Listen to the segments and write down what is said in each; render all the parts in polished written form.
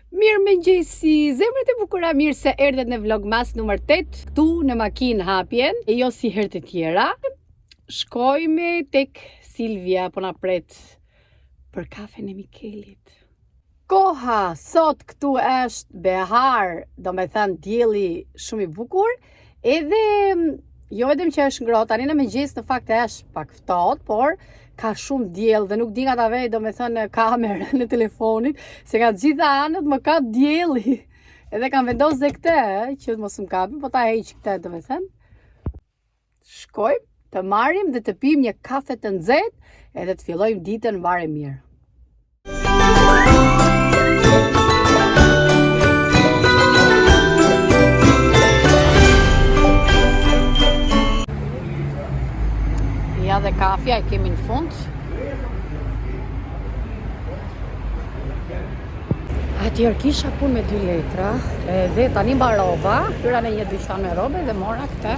Mirë me gjesi, zemrët e bukura, mirë se erdhet në vlogmas nëmër 8, këtu në makinë hapjen, e jo si herët e tjera. Shkojme tek Silvia, po na pret për kafen e Mikelit. Koha sot këtu është behar, do me thënë dielli shumë i bukur, edhe jo vetëm që është ngrohtë, tani në mëngjes në fakt është pak ftohtë, por ka shumë diell dhe nuk di nga ta vej, do me thënë kamerën në telefonit, se nga gjitha anët më kap dielli. Edhe kam vendosur dhe këtë, që mos më kapi, po ta heq këtë, do me thënë. Shkojmë të marrim dhe të pim një kafe të nxehtë, edhe të fillojmë ditën bare mirë. Ja dhe kafja e kemi në fund. Atëherë kisha punë me 2 letra, dhe tani mbarova, hyra në një dyqan me robe dhe mora këtë.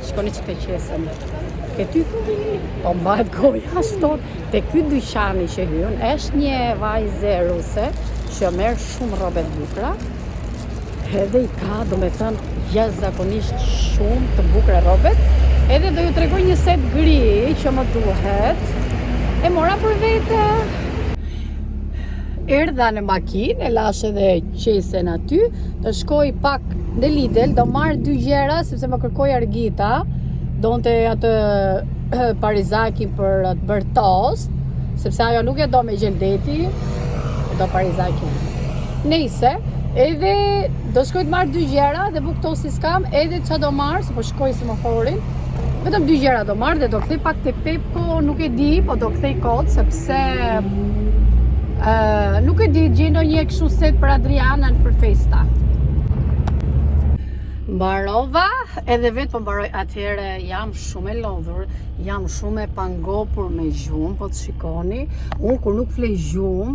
Shkoni që të qesën. Këty po mbahet goja shtot. Te ky dyqani që hyn është një vajze ruse që merr shumë rrobe të bukura. Edhe i ka, do me thënë, jashtëzakonisht shumë të bukura rrobet. Edhe do ju tregoj një set gri që më duhet. E mora për vete. Erdha në makinë, e lash edhe qesen aty, të shkoj pak në Lidl, do marr 2 gjëra sepse më kërkoi Argita, donte atë parizakin për atë bërë tost, sepse ajo nuk e do me gjeldeti, do parizakin. Nejse, edhe do shkoj të marr 2 gjëra dhe buk tosti s'kam, edhe ç'a do marr, se po shkoj semaforin. Vetëm 2 gjëra do marr dhe do kthej pak te Pepko, nuk e di, po do kthej kot sepse nuk e di, gjendo një kështu set për Adrianën për festa. Mbarova, edhe vetë po mbaroj, atëherë jam shumë e lodhur, jam shumë e pangopur me gjumë, po të shikoni, unë kur nuk flej gjumë,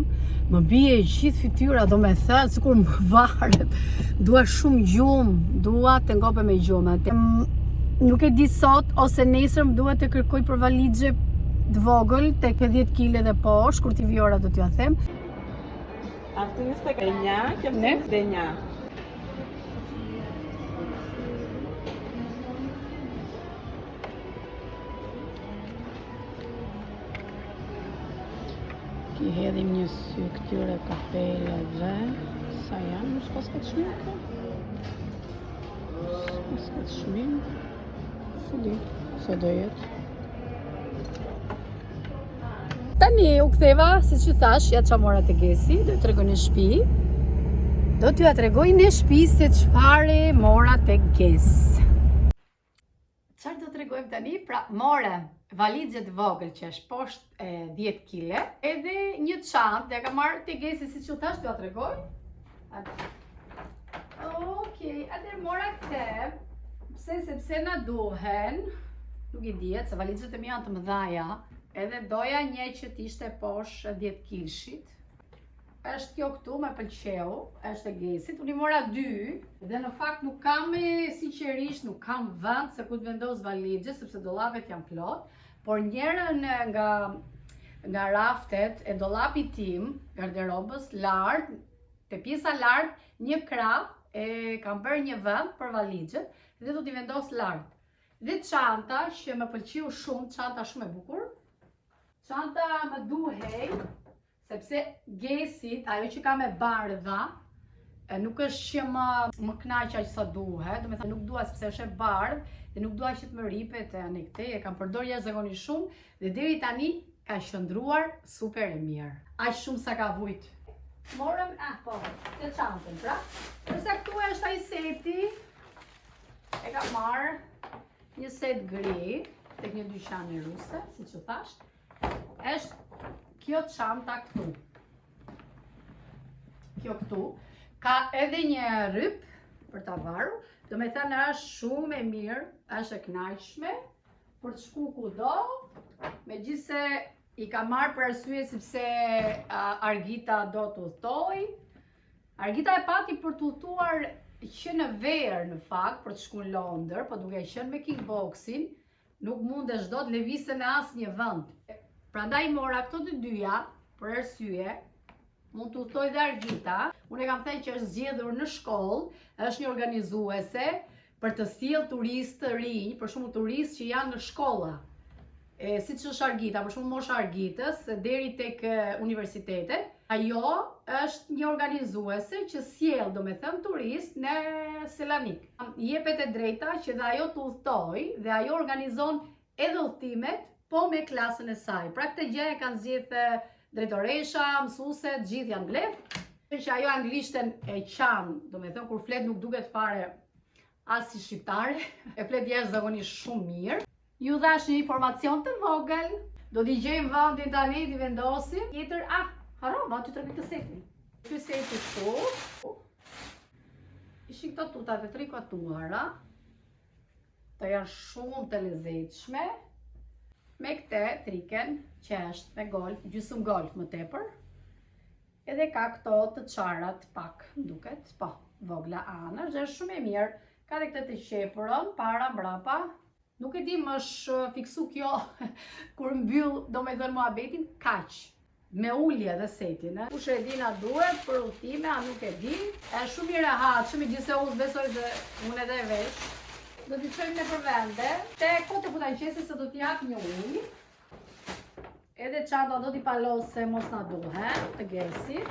më bie gjithë fytyra, do me thënë, sikur më varet, dua shumë gjumë, dua të ngope me gjumë. Nuk e di sot, ose nesër më duhet të kërkoj për valixhe të vogël, tek 10 kg dhe poshtë, kur t'i vjora do t'ja them. Αυτή είναι στα 9 και αυτή είναι 9. Ki hedhim një sy këtyre kafeleve, sa janë, mos pas këtë shminkë? Pas këtë shminkë? Së di, se do jetë. Tani u ktheva, si që thash, ja qa mora të Gesi, do t'ju tregoj në shtëpi. Do t'ju tregoj në shtëpi se çfarë mora të Ges. Çfarë do t'tregojmë tani? Pra, mora valixhe të vogël që është poshtë 10 kg, edhe një çantë, dhe ka marrë të Gesi, si që thash, t'ju tregoj. Okej, atëherë mora këtë, sepse na duhen, nuk i dihet, se valixhet e mia janë të mëdhaja. Edhe doja një që t'ishte poshtë 10 kg. Është kjo këtu, me pëlqeu, është e Gesit. Unë i mora 2, dhe në fakt nuk kam, sinqerisht, nuk kam vend se ku të vendos valixhe, sepse dollapet janë plot, por njërën nga raftet e dollapit tim, garderobës, lart, te pjesa lart, një krah, e kam bërë një vend për valixhet, dhe do t'i vendos lart. Dhe çanta që më pëlqeu shumë, çanta shumë e bukur. Çanta më duhej, sepse Gesit, ajo që ka me bardha, nuk është që më knaqja që sa duhet, do me thënë nuk dua sepse është e bardhë, dhe nuk dua që të më ripet anë këtej, e kam përdorur jashtëzakonisht shumë, dhe deri tani ka qëndruar super e mirë. Aq shumë sa ka vujt. Morëm, po, të çantën, pra. Përsa këtu është ai seti, e ka marrë një set gri, tek një dyqan ruse, si që thash. Është kjo çanta këtu. Kjo këtu ka edhe një rryp për ta varur, do me thënë është shumë e mirë, është e kënaqshme për të shku kudo, megjithse i ka marrë për arsye sepse Argita do të udhtoj. Argita e pati për të udhtuar që në verë në fakt për të shku në Londër, po duke qenë me kickboxing, nuk mundesh do të lëvizte në asnjë vend. Prandaj mora këto të dyja për arsye mund të udhtoj dhe Argita. Unë e kam thënë që është zgjedhur në shkollë, është një organizuese për të sjellë turistë të rinj, për shembull turistë që janë në shkolla. Siç është Argita, për shembull mosha Argitës deri tek universitetet. Ajo është një organizuese që sjell, domethënë, turistë në Selanik. Jepet e drejta që dhe ajo të udhtoj dhe ajo organizon edhe udhtimet, po me klasën e saj. Pra këtë gjë e kanë zgjedhë drejtoresha, mësueset, gjithë janë mbledh. Që ajo anglishten e qanë, domethënë kur flet nuk duket fare as si shqiptare, e flet jashtëzakonisht shumë mirë. Ju dhash një informacion të vogël, do t'i gjejmë vendin tani, t'i vendosim. Tjetër, harova, ty tregoj të setin. Ky seti këtu. Ishin këto tutat e trikotuara. Të janë shumë të lezetshme. Me këtë triken që është me golf, gjysmë golf më tepër. Edhe ka këto të çarat pak, duket, po, vogla anash, dhe është shumë e mirë. Ka dhe këtë të qepërën, para, mbrapa. Nuk e di më është fiksu kjo kur mbyll domethënë muhabetin kaq. Me ulje dhe setin, Kush e di na duhet për udhime, a nuk e di. Është shumë i rehatshëm, gjithsesi unë besoj dhe unë edhe vesh. Do t'i çojmë në përvende. Te kote futanqesit se do t'i jap një ujë. Edhe çanta do t'i palos se mos na duhen të gesit.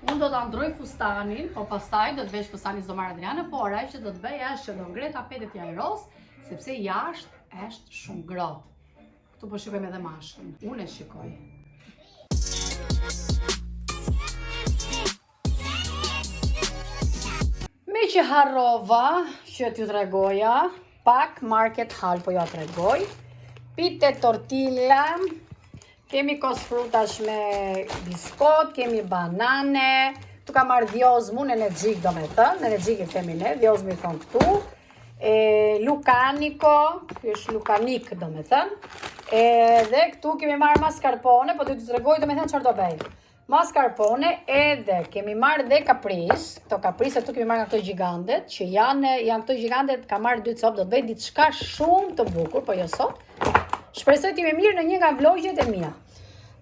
Unë do të ndroj fustanin, po pastaj do të vesh fustanin s'do marr Adriana, por ajo që do të bëj është që do ngre tapetet e ajros, sepse jashtë është shumë ngrohtë. Këtu po shikojmë edhe mashkën. Unë e shikoj. Me që harrova që t'ju tregoja, pak market hall po ja tregoj. Pite tortilla. Kemi kos frutash me biskot, kemi banane, tu ka marrë djozmu në energjik domethënë, në energjik i themi ne, djozmu i thonë këtu, lukaniko, kjo është lukanik domethënë, dhe këtu kemi marrë mascarpone, po du të tregoj domethënë çfarë do bëj. Mascarpone edhe kemi marrë dhe kapris, këto kapris këtu kemi marrë nga këto gigantet, që janë këto gigantet, ka marrë 2 copë, do të bëj diçka shumë të bukur, po jo sot. Shpresoj t'jemi mirë në një nga vlogjet e mia.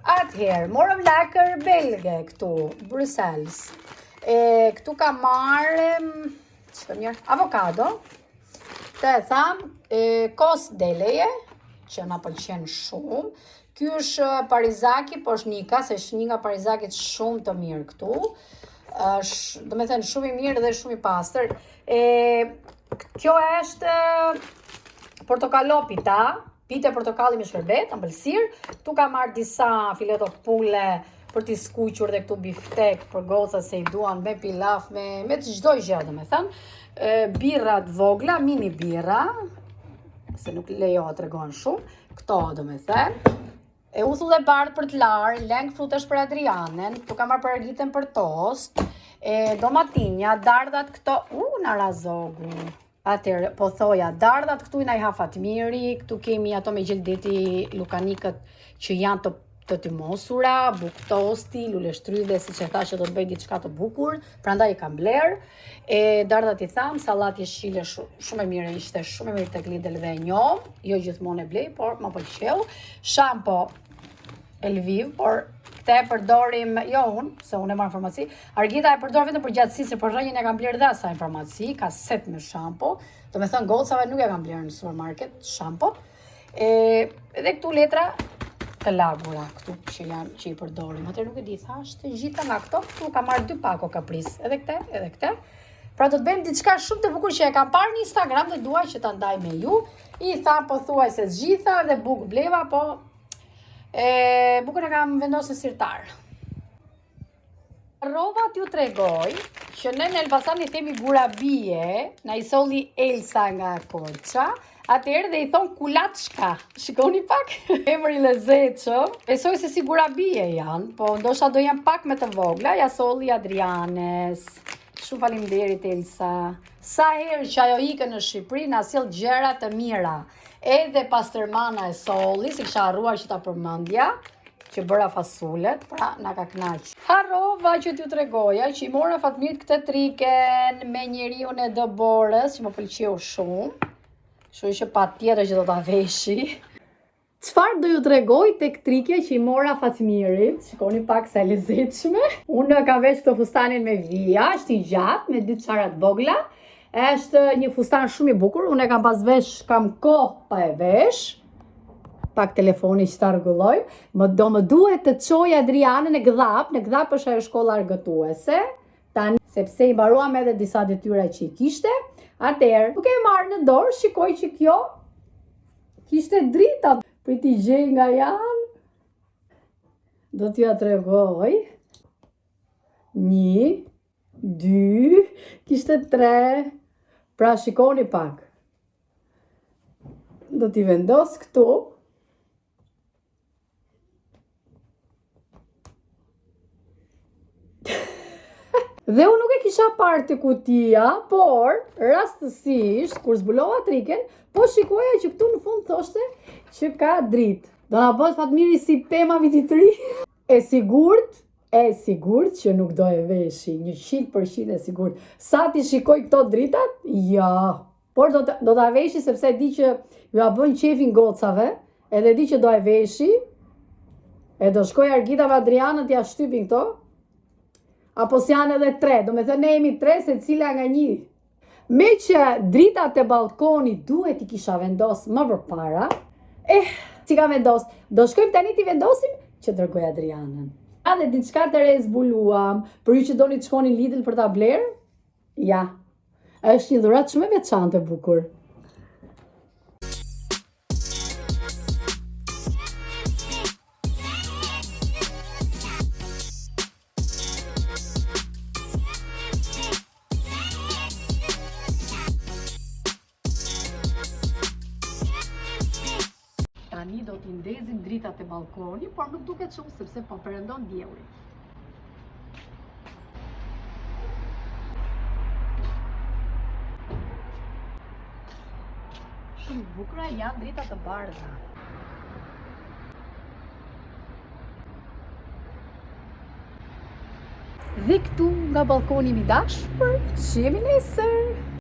Atëherë, morëm lakër belge këtu, Bruxelles. Këtu ka marrë avokado. Të e tham, kos deleje, që na pëlqen shumë. Ky është parizaki, po është nika, se është një nga parizakit shumë të mirë këtu. Është, do me thënë, shumë i mirë dhe shumë i pastër. Kjo është portokallopita. Pite portokalli me shërbet, ëmbëlsirë. Tu ka marrë disa fileto pule për t'i skuqur dhe këtu biftek për goca se i duan me pilaf, me të çdo gjë, domethënë. Birrat vogla, mini birra, se nuk lejohet tregon shumë. Këto domethënë. Uthull e bardhë për të larë, leng frutash për Adrianen, tu ka marrë për Argitën për tost, domatinja, dardhat këto, na razogu. Atëherë, po thoja, dardhat këtu i na i ha Fatmiri, këtu kemi ato me gjeldeti lukanikët që janë të timosura, buk tosti, lule shtrydhe, siç e thashë do të bëj diçka të bukur, prandaj i kam bler. Dardhat i tham, sallat jeshile shumë e mirë ishte, shumë e mirë tek Lidl dhe e njoh, jo gjithmonë e blej, por më pëlqeu. Shampo Elviv, por këtë e përdorim, jo unë, se unë e marrë farmaci. Argita e përdor vetëm për gjatësi, se për rrënjën e kam blerë dhe asa farmaci, ka set me shampo. Do me thënë gocave nuk e kam blerë në supermarket, shampo. Edhe këtu letra të lagura, këtu që i përdorim. Atër nuk e di, thashtë, gjitha nga këto, këtu ka marrë 2 pako kapris. Edhe këte. Pra do të bëjmë diçka shumë të bukur që e kam parë në Instagram dhe duaj që ta ndaj me ju. I thamë po thuaj se zgjitha dhe buk bleva, po bukën e kam vendosë sirtar. Rova t'ju tregoj që në Elbasan i themi gurabie, na i solli Elsa nga Korça, atëherë dhe i thonë kulatshka. Shikoni pak, emër i lezetshëm. Besoj se si gurabie janë, po ndoshta do janë pak me të vogla, ja solli Adrianes. Shumë faleminderit Elsa. Sa herë që ajo ikën në Shqipëri na sjell gjëra të mira. Edhe pastërmana e solli, si kisha harruar që ta përmendja, që bëra fasulet, pra na ka kënaq. Harrova që t'ju tregoja që i mora Fatmirit këtë triken me njeriun e Dëborës, që më pëlqeu shumë. Kështu që patjetër që do ta veshi. Çfarë do ju tregoj tek trike që i mora Fatmirit? Shikoni pak sa e lezetshme. Unë ka vesh këtë fustanin me vija, është i gjatë me 2 çara të vogla. Është një fustan shumë i bukur. Unë e kam pas vesh, kam kohë pa e vesh. Pak telefoni që ta rregulloj. Do më duhet të çoj Adrianën në Gdhap është ajo shkolla argëtuese. Tani sepse i mbaruam edhe disa detyra që i kishte. Atëherë, duke e marrë në dorë, shikoj që kjo kishte drita. Priti gjej nga janë. Do t'ja tregoj. 1, 2, kishte 3. Pra shikoni pak. Do t'i vendos këtu. Dhe unë nuk e kisha parë të kutia, por rastësisht, kur zbulova triken, po shikoja që këtu në fund thoshte që ka dritë. Do na bëhet Fatmiri si pema vitit të ri. E sigurt që nuk do e veshi, 100% e sigurt. Sa ti shikoj këto dritat? Ja. Por do ta veshi sepse di që ju a bën qefin gocave, edhe di që do e veshi, e do shkoj Argita me Adrianën t'ja shtypin këto. Apo si janë edhe 3, do me thënë ne jemi 3 se cila nga 1. Me që dritat e balkonit duhet i kisha vendos më përpara, si ka vendos, do shkojmë tani t'i vendosim që dërgoj Adrianën. A dhe diçka të re zbuluam, për ju që doni të shkoni Lidl për ta blerë, ja, është një dhuratë shumë e veçantë e bukur. Tani do t'i ndezim dritat e balkoni, por nuk duket shumë sepse po perëndon dielli. Shumë bukura janë dritat e bardha. Dhe këtu nga balkoni mi dashur, shihemi nesër.